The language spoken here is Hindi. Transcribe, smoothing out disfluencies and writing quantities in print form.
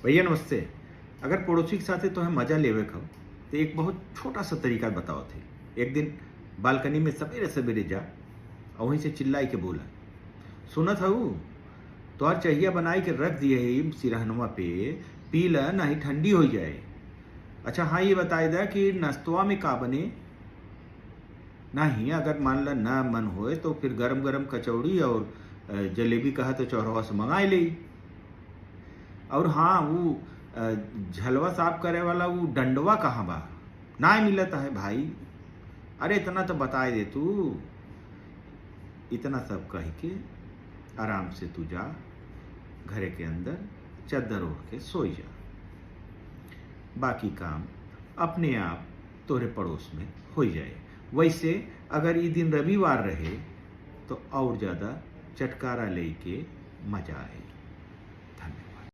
भैया नमस्ते। अगर पड़ोसी के साथे तोहे मजा लेवे खो तो एक बहुत छोटा सा तरीका बताओ थे। एक दिन बालकनी में सवेरे सवेरे जा और वहीं से चिल्लाई के बोला, सुनत हऊ तोहर चहिया बनाई के रख दिए है सिरहनवा पे, पी ल नहीं ठंडी हो जाए। अच्छा हाँ, ये बताए दा कि नाश्तवा में का बने। नहीं अगर मान ला ना मन होए तो फिर गरम गरम कचौड़ी और जलेबी कहा तो चौरवा से मंगाए ले। और हाँ वो झलवा साफ करे वाला वो डंडवा कहाँ बा, ना मिलता है भाई। अरे इतना तो बताए दे तू। इतना सब कह के आराम से तू जा घरे के अंदर, चादर ओढ़ के सोई जा। बाकी काम अपने आप तोरे पड़ोस में हो जाए। वैसे अगर ये दिन रविवार रहे तो और ज़्यादा चटकारा लेके मजा आए।